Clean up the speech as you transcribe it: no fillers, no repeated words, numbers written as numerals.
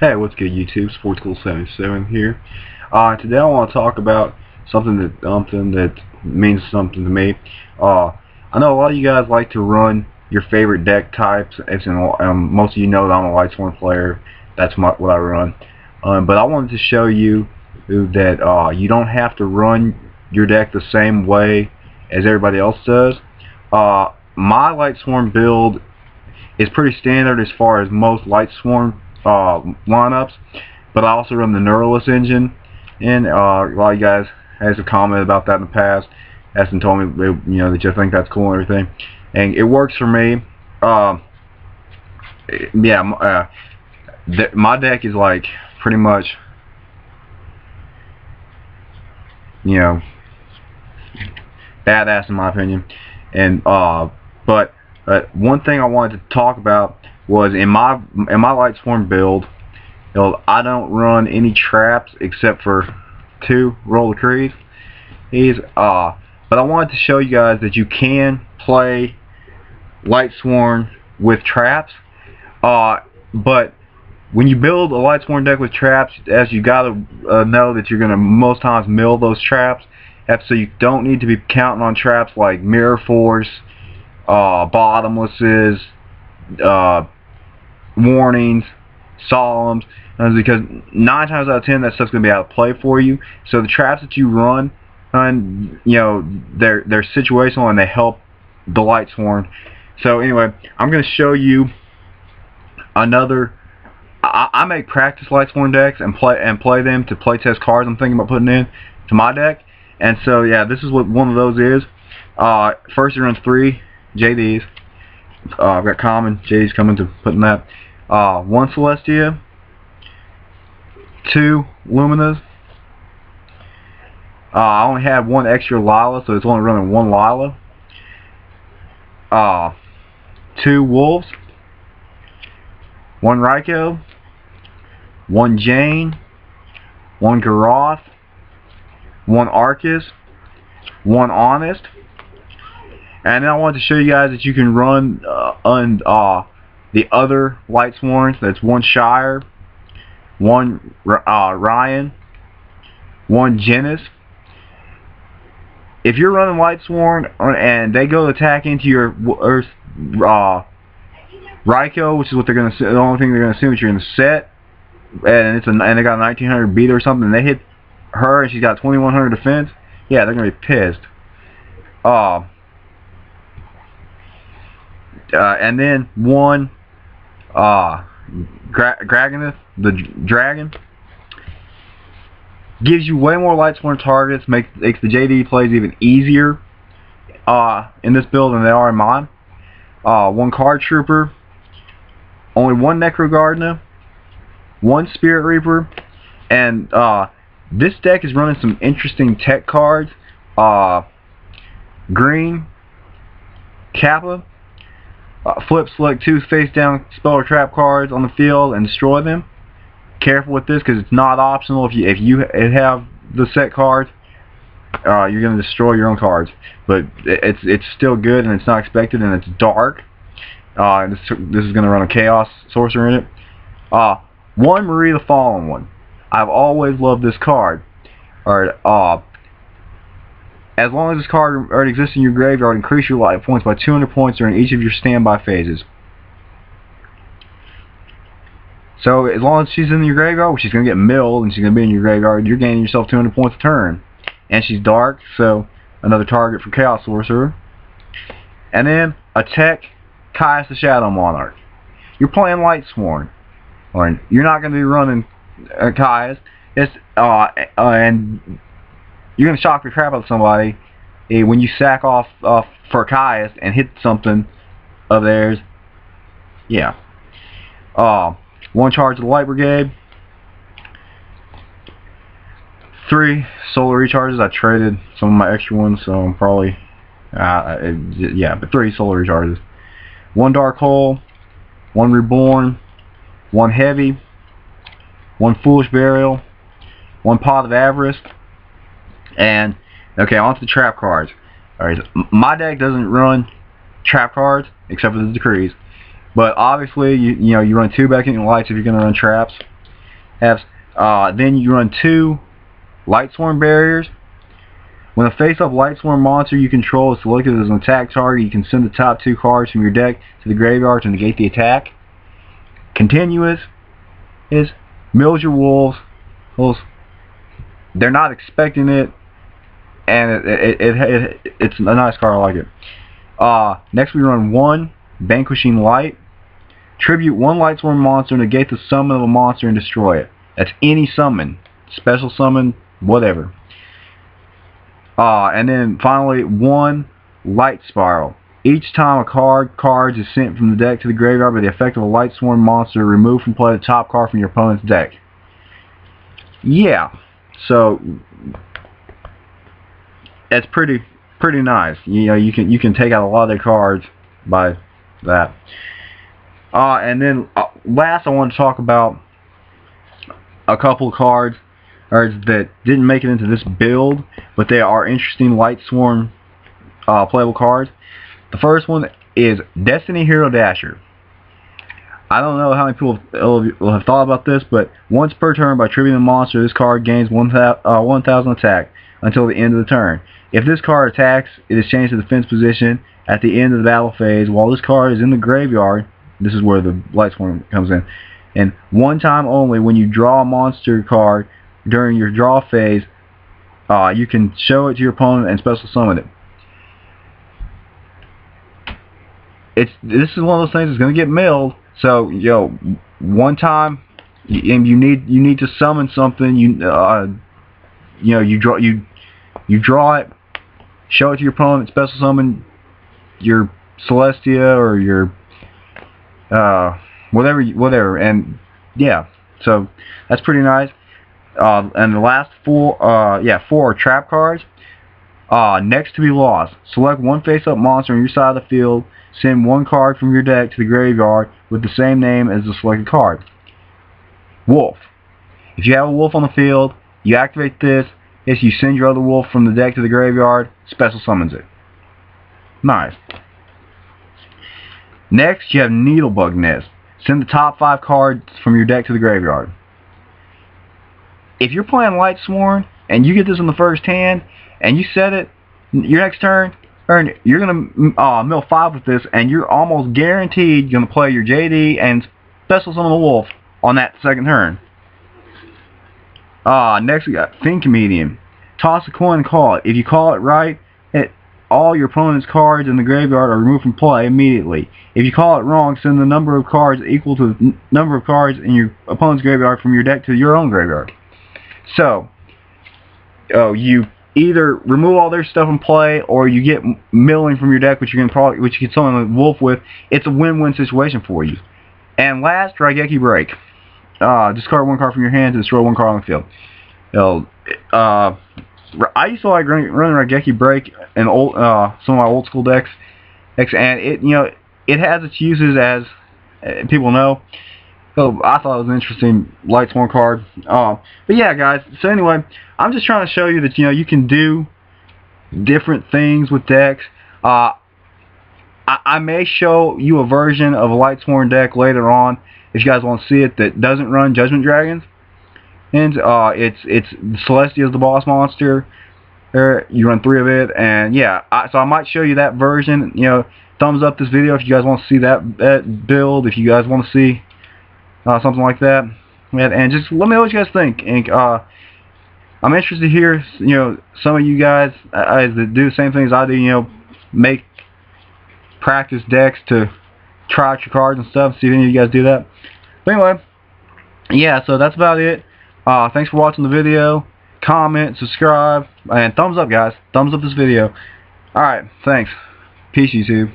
Hey, what's good, YouTube? SportsCool77 here. Today I want to talk about something that means something to me. I know a lot of you guys like to run your favorite deck types. Most of you know that I'm a Lightsworn player. That's what I run. But I wanted to show you that you don't have to run your deck the same way as everybody else does. My Lightsworn build is pretty standard as far as most Lightsworn lineups, but I also run the Neuralist engine, and a lot of you guys has a comment about that in the past. Hasn't told me that you think that's cool and everything, and it works for me. My deck is like pretty much badass in my opinion, and but one thing I wanted to talk about was in my Lightsworn build, I don't run any traps except for 2 roll of trees. But I wanted to show you guys that you can play Lightsworn with traps. But when you build a Lightsworn deck with traps, you gotta know that you're gonna most times mill those traps. So you don't need to be counting on traps like Mirror Force, Bottomlesses, Warnings, Solemns, because 9 times out of 10 that stuff's going to be out of play for you. So the traps that you run, they're situational and they help the Lightsworn. So anyway, I'm going to show you another. I make practice Lightsworn decks and play them to playtest cards I'm thinking about putting in to my deck. And so yeah, this is what one of those is. First it runs 3 JDs. I've got common JDs coming to putting that. 1 Celestia, 2 Luminas. I only have 1 extra Lila, so it's only running 1 Lila. 2 Wolves, 1 Raikou, 1 Jane, 1 Garoth, 1 Arcus, 1 Honest. And then I wanted to show you guys that you can run the other Lightsworns. That's 1 Shire, 1 Ryan, 1 Genis. If you're running Lightsworn and they go to attack into your Raikou, which is what they're gonna, the only thing they're gonna assume is you're in the set, and they got a 1900 beat or something, and they hit her and she's got 2100 defense. Yeah, they're gonna be pissed. And then 1 Dragoneth, the dragon, gives you way more Lightsworn targets, makes the JD plays even easier in this build than they are in mine. 1 Card Trooper, only 1 Necro Gardener, 1 Spirit Reaper, and this deck is running some interesting tech cards. Green Kappa. Flip, select 2 face down spell or trap cards on the field and destroy them. Careful with this because it's not optional. If you have the set cards, you're going to destroy your own cards. But it's still good and it's not expected and it's dark. This is going to run a Chaos Sorcerer in it. 1 Marie the Fallen One. I've always loved this card. Alright, as long as this card already exists in your graveyard, increase your life points by 200 points during each of your standby phases. So as long as she's in your graveyard, she's going to get milled and she's going to be in your graveyard, you're gaining yourself 200 points a turn. And she's dark, so another target for Chaos Sorcerer. And then attack Caius the Shadow Monarch. You're playing Lightsworn. Or you're not going to be running Caius. And you're going to shock the crap out of somebody when you sack off for Caius and hit something of theirs. Yeah. 1 charge of the Light Brigade. 3 solar recharges. I traded some of my extra ones, so I'm probably but 3 solar recharges. 1 Dark Hole, 1 Reborn, 1 Heavy, 1 Foolish Burial, 1 Pot of Avarice. And okay, on to the trap cards. Alright, my deck doesn't run trap cards except for the decrees. But obviously, you run 2 Beckoning Lights if you're going to run traps. Then you run 2 Lightsworn barriers. When a face-up Lightsworn monster you control is selected as an attack target, you can send the top 2 cards from your deck to the graveyard to negate the attack. Continuous is mills your wolves. They're not expecting it, and it's a nice card. I like it. Next we run 1 Vanquishing Light. Tribute 1 Lightsworn monster, negate the summon of a monster and destroy it. That's any summon, special summon, whatever. And then finally 1 Light Spiral. Each time a card is sent from the deck to the graveyard by the effect of a Lightsworn monster, remove from play the top card from your opponent's deck. Yeah, so that's pretty nice. You know, you can take out a lot of their cards by that. And then last, I want to talk about a couple of cards that didn't make it into this build, but they are interesting Lightsworn playable cards. The first one is Destiny Hero Dasher. I don't know how many people will have thought about this, but once per turn by tributing a monster, this card gains 1,000 attack until the end of the turn. If this card attacks, it is changed to defense position at the end of the battle phase. While this card is in the graveyard, this is where the Lightsworn comes in, and one time only when you draw a monster card during your draw phase, you can show it to your opponent and special summon it. This is one of those things that's going to get milled. So, one time, and you need to summon something. You draw it, show it to your opponent, special summon your Celestia or your whatever, and yeah, so that's pretty nice. And the last 4 are trap cards. Next to be lost. Select 1 face-up monster on your side of the field. Send 1 card from your deck to the graveyard with the same name as the selected card. Wolf. If you have a wolf on the field, you activate this. If you send your other wolf from the deck to the graveyard, special summons it. Nice. Next, you have Needlebug Nest. Send the top 5 cards from your deck to the graveyard. If you're playing Lightsworn and you get this in the first hand and you set it your next turn, you're going to mill 5 with this, and you're almost guaranteed going to play your JD and special summon the wolf on that second turn. Next we got Fin Comedian. Toss a coin and call it. If you call it right, all your opponent's cards in the graveyard are removed from play immediately. If you call it wrong, send the number of cards equal to the number of cards in your opponent's graveyard from your deck to your own graveyard. So, you either remove all their stuff in play, or you get milling from your deck, which you can summon a wolf with. It's a win-win situation for you. And last, Raigeki Break. Discard 1 card from your hand to destroy 1 card on the field. I used to like running Raigeki Break in some of my old school decks, and it has its uses, as people know. So I thought it was an interesting Lightsworn card. But yeah, guys. So anyway, I'm just trying to show you that you can do different things with decks. I may show you a version of a Lightsworn deck later on, if you guys want to see it, that doesn't run Judgment Dragons. And it's Celestia is the boss monster. You run 3 of it, and yeah. So I might show you that version. Thumbs up this video if you guys want to see that build. If you guys want to see something like that, and just let me know what you guys think. And I'm interested to hear some of you guys that do the same things I do. Make practice decks to try out your cards and stuff. See if any of you guys do that. But anyway, yeah. So that's about it. Thanks for watching the video. Comment, subscribe, and thumbs up, guys. Thumbs up this video. Alright, thanks. Peace, YouTube.